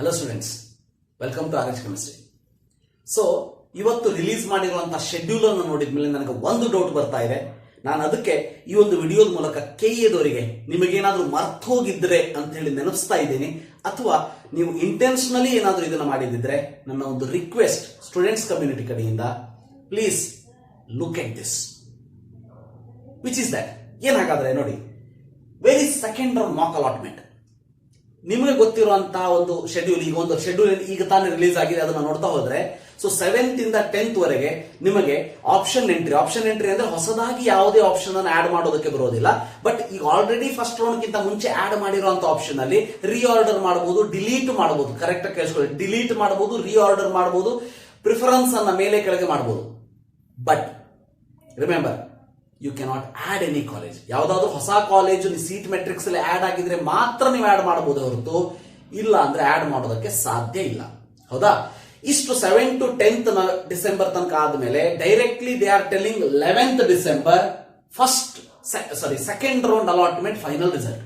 Hello students, welcome to RHchemistry. So ಇವತ್ತು release ಮಾಡಿರುವಂತಹ schedule ಅನ್ನು ನೋಡಿದ ಮೇಲೆ ನನಗೆ ಒಂದು ಡೌಟ್ ಬರ್ತಾ ಇದೆ. ನಾನು ಅದಕ್ಕೆ ಈ ಒಂದು ವಿಡಿಯೋದ ಮೂಲಕ KEದವರಿಗೆ ನಿಮಗೇನಾದ್ರೂ ಮರ್ತು ಹೋಗಿದ್ರೆ ಅಂತ ಹೇಳಿ ನೆನಪಿಸ್ತಾ ಇದ್ದೀನಿ, ಅಥವಾ ನೀವು ಇಂಟೆನ್ಷನಲಿ ಏನಾದ್ರೂ ಇದನ್ನ ಮಾಡಿದಿದ್ರೆ ನನ್ನ ಒಂದು ರಿಕ್ವೆಸ್ಟ್ ಸ್ಟೂಡೆಂಟ್ಸ್ ಕಮ್ಯುನಿಟಿ ಕಡೆಯಿಂದ, please look at this. Which is that? ಏನಾಗಾದ್ರೆ ನೋಡಿ, very second round mock allotment. ನಿಮಗೆ ಗೊತ್ತಿರುವಂತಹ ಒಂದು ಶೆಡ್ಯೂಲ್, ಈಗ ಒಂದು ಶೆಡ್ಯೂಲ್ ಈಗ ತಾನೇ ರಿಲೀಸ್ ಆಗಿದೆ, ಅದನ್ನ ನೋಡ್ತಾ ಹೋದ್ರೆ ಸೊ 7th ಇಂದ 10th ವರೆಗೆ ನಿಮಗೆ ಆಪ್ಷನ್ ಎಂಟ್ರಿ ಅಂದ್ರೆ ಹೊಸದಾಗಿ ಯಾವುದೇ ಆಪ್ಷನ್ ಅನ್ನು ಆಡ್ ಮಾಡೋದಕ್ಕೆ ಬರೋದಿಲ್ಲ. ಬಟ್ ಈಗ ಆಲ್ರೆಡಿ ಫಸ್ಟ್ ರೌಂಡ್ ಗಿಂತ ಮುಂಚೆ ಆಡ್ ಮಾಡಿರುವಂತ ಆಪ್ಷನ್ ಅಲ್ಲಿ ರೀಆರ್ಡರ್ ಮಾಡಬಹುದು, ಡಿಲೀಟ್ ಮಾಡಬಹುದು. ಕರೆಕ್ಟ್ ಆಗಿ ಕೇಳಿಸ್ಕೊಳ್ಳಿ, ಡಿಲೀಟ್ ಮಾಡಬಹುದು, ರೀಆರ್ಡರ್ ಮಾಡಬಹುದು, ಪ್ರಿಫರೆನ್ಸ್ ಅನ್ನ ಮೇಲೆ ಕೆಳಗೆ ಮಾಡಬಹುದು. But remember, you cannot add any college. ಯಾವ್ದಾದ್ರು ಹೊಸ ಕಾಲೇಜ್ ಸೀಟ್ ಮೆಟ್ರಿಕ್ಸ್ ಅಲ್ಲಿ ಆಡ್ ಆಗಿದ್ರೆ ಮಾತ್ರ ನೀವು ಆಡ್ ಮಾಡಬಹುದು ಹೊರತು ಇಲ್ಲ ಅಂದ್ರೆ ಆಡ್ ಮಾಡೋದಕ್ಕೆ ಸಾಧ್ಯ ಇಲ್ಲ. ಹೌದಾ? ಇಷ್ಟು 7 to 10th ಡಿಸೆಂಬರ್ ತನಕ ಆದ್ಮೇಲೆ directly they are telling 11th December second round allotment final result.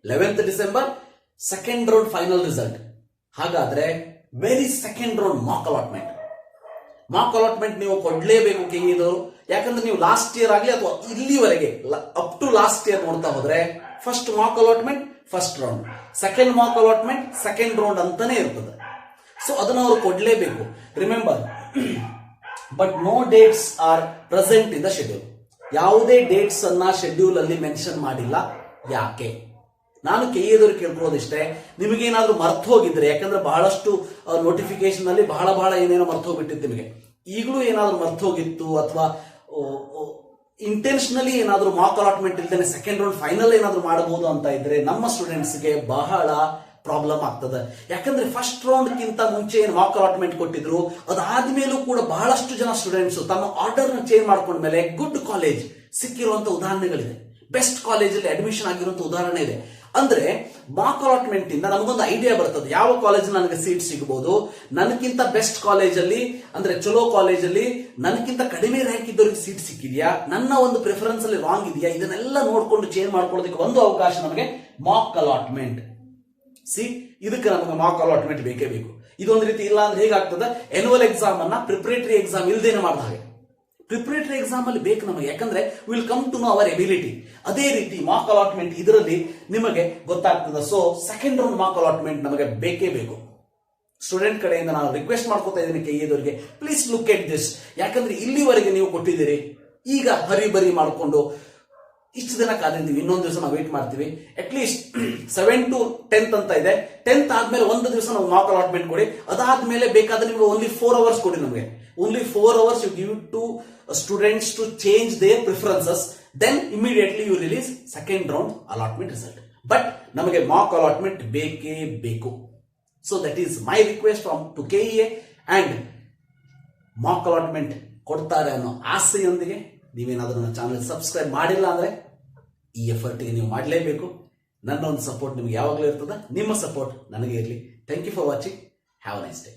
11th December second round final result. ಹಾಗಾದ್ರೆ very second round mock allotment. Mock allotment ನೀವು ಕೊಡ್ಲೇಬೇಕು KEದವರು. ಯಾಕಂದ್ರೆ ನೀವು ಲಾಸ್ಟ್ ಇಯರ್ ಆಗಲಿ ಅಥವಾ ಇಲ್ಲಿವರೆಗೆ ಅಪ್ ಟು ಲಾಸ್ಟ್ ಇಯರ್ ನೋಡ್ತಾ ಹೋದ್ರೆ first mock allotment first round, second mock allotment second round ಅಂತಾನೆ ಇರ್ತದೆ. ಸೊ ಅದನ್ನ ಅವರು ಕೊಡ್ಲೇಬೇಕು. Remember, but no dates are present in the schedule. ಯಾವುದೇ ಡೇಟ್ಸ್ ಅನ್ನ ಶೆಡ್ಯೂಲ್ ಅಲ್ಲಿ ಮೆನ್ಷನ್ ಮಾಡಿಲ್ಲ. ಯಾಕೆ? ನಾನು KEದವರು ಕೇಳ್ಕೊಳ್ಳೋದಿಷ್ಟೇ, ನಿಮಗೇನಾದ್ರೂ ಮರ್ತು ಹೋಗಿದ್ರೆ, ಯಾಕಂದ್ರೆ ಬಹಳಷ್ಟು ನೋಟಿಫಿಕೇಶನ್ ಅಲ್ಲಿ ಬಹಳ ಏನೇನೋ ಮರ್ತು ಹೋಗ್ಬಿಟ್ಟಿತ್ತು ನಿಮಗೆ. ಈಗಲೂ ಏನಾದ್ರೂ ಮರ್ತು ಹೋಗಿತ್ತು ಅಥವಾ ಇಂಟೆನ್ಷನಲಿ ಏನಾದ್ರೂ ಮಾಕ್ ಅಲಾಟ್ಮೆಂಟ್ ಇಲ್ದೇನೆ ಸೆಕೆಂಡ್ ರೌಂಡ್ ಫೈನಲ್ ಏನಾದ್ರೂ ಮಾಡಬಹುದು ಅಂತ ಇದ್ರೆ ನಮ್ಮ ಸ್ಟೂಡೆಂಟ್ಸ್ಗೆ ಬಹಳ ಪ್ರಾಬ್ಲಮ್ ಆಗ್ತದೆ. ಯಾಕಂದ್ರೆ ಫಸ್ಟ್ ರೌಂಡ್ ಗಿಂತ ಮುಂಚೆ ಏನು ಮಾಕ್ ಅಲಾಟ್ಮೆಂಟ್ ಕೊಟ್ಟಿದ್ರು, ಅದಾದ್ಮೇಲೂ ಕೂಡ ಬಹಳಷ್ಟು ಜನ ಸ್ಟೂಡೆಂಟ್ಸ್ ತಮ್ಮ ಆರ್ಡರ್ ನ ಚೇಂಜ್ ಮಾಡ್ಕೊಂಡ್ಮೇಲೆ ಗುಡ್ ಕಾಲೇಜ್ ಸಿಕ್ಕಿರುವಂತ ಉದಾಹರಣೆಗಳಿದೆ, ಬೆಸ್ಟ್ ಕಾಲೇಜಲ್ಲಿ ಅಡ್ಮಿಷನ್ ಆಗಿರುವಂತ ಉದಾಹರಣೆ ಇದೆ. ಅಂದ್ರೆ ಮಾಕ್ ಅಲಾಟ್ಮೆಂಟ್ ಇಂದ ನಮಗೊಂದು ಐಡಿಯಾ ಬರ್ತದೆ, ಯಾವ ಕಾಲೇಜ್ ನನಗೆ ಸೀಟ್ ಸಿಗಬಹುದು, ನನಗಿಂತ ಬೆಸ್ಟ್ ಕಾಲೇಜಲ್ಲಿ ಅಂದ್ರೆ ಚಲೋ ಕಾಲೇಜಲ್ಲಿ ನನಗಿಂತ ಕಡಿಮೆ ರ್ಯಾಂಕ್ ಇದ್ದವರಿಗೆ ಸೀಟ್ ಸಿಕ್ಕಿದೆಯಾ, ನನ್ನ ಒಂದು ಪ್ರಿಫರೆನ್ಸ್ ಅಲ್ಲಿ ರಾಂಗ್ ಇದೆಯಾ, ಇದನ್ನೆಲ್ಲ ನೋಡ್ಕೊಂಡು ಚೇಂಜ್ ಮಾಡ್ಕೊಳ್ಳೋದಕ್ಕೆ ಒಂದು ಅವಕಾಶ ನಮಗೆ ಮಾಕ್ ಅಲಾಟ್ಮೆಂಟ್. ಇದಕ್ಕೆ ನಮಗೆ ಮಾಕ್ ಅಲಾಟ್ಮೆಂಟ್ ಬೇಕೇ ಬೇಕು. ಇದೊಂದು ರೀತಿ ಇಲ್ಲ ಅಂದ್ರೆ ಹೇಗಾಗ್ತದೆ, ಎನ್ಯುವಲ್ ಎಕ್ಸಾಮ್ ಅನ್ನ ಪ್ರಿಪರೇಟರಿ ಎಕ್ಸಾಮ್ ಇಲ್ದೇನೆ ಮಾಡಿದ ಹಾಗೆ. ಪ್ರಿಪರೇಟರಿ ಎಕ್ಸಾಮ್ ಅಲ್ಲಿ ಬೇಕು ನಮಗೆ, ಯಾಕಂದ್ರೆ will come to know our ability. ಅದೇ ರೀತಿ ಮಾಕ್ ಅಲಾಟ್ಮೆಂಟ್ ಇದರಲ್ಲಿ ನಿಮಗೆ ಗೊತ್ತಾಗ್ತದೆ. So second round mock allotment ನಮಗೆ ಬೇಕೇ ಬೇಕು. ಸ್ಟೂಡೆಂಟ್ ಕಡೆಯಿಂದ ನಾನು ರಿಕ್ವೆಸ್ಟ್ ಮಾಡ್ಕೊತಾ ಇದ್ದೀನಿ KEದವರಿಗೆ, ಪ್ಲೀಸ್ ಲುಕ್ ಎಟ್ ದಿಸ್. ಯಾಕಂದ್ರೆ ಇಲ್ಲಿವರೆಗೆ ನೀವು ಕೊಟ್ಟಿದ್ದೀರಿ, ಈಗ ಹರಿಬರಿ ಮಾಡಿಕೊಂಡು ಇಷ್ಟು ದಿನ ಕಾದಿದ್ದೀವಿ, ಇನ್ನೊಂದು ದಿವಸ ನಾವು ವೇಟ್ ಮಾಡ್ತೀವಿ. ಅಟ್ಲೀಸ್ಟ್ 7 to 10th ಅಂತ ಇದೆ, 10th ಆದ್ಮೇಲೆ ಒಂದು ದಿವಸ ನಾವು ಮಾಕ್ ಅಲಾಟ್ಮೆಂಟ್ ಕೊಡಿ. ಅದಾದ್ಮೇಲೆ ಬೇಕಾದ್ರೆ ನೀವು ಓನ್ಲಿ 4 hours ಕೊಡಿ ನಮಗೆ. Only 4 hours you give to students to change their preferences, then immediately you release second round allotment result. But ನಮಗೆ ಮಾಕ್ ಅಲಾಟ್ಮೆಂಟ್ ಬೇಕೇ ಬೇಕು. So that is my request to KEA, and Mach allotment ಕೊಡ್ತಾರೆ ಅನ್ನೋ ಆಸೆಯೊಂದಿಗೆ ನೀವೇನಾದ್ರೂ ನನ್ನ channel subscribe ಮಾಡಿಲ್ಲ ಅಂದ್ರೆ ಈ ಎಫರ್ಟ್ಗೆ ನೀವು ಮಾಡಲೇಬೇಕು. ನನ್ನ ಒಂದು ಸಪೋರ್ಟ್ ನಿಮ್ಗೆ ಯಾವಾಗಲೂ ಇರ್ತದೆ, ನಿಮ್ಮ ಸಪೋರ್ಟ್ ನನಗೆ ಇರಲಿ. Thank you for watching. Have a nice day.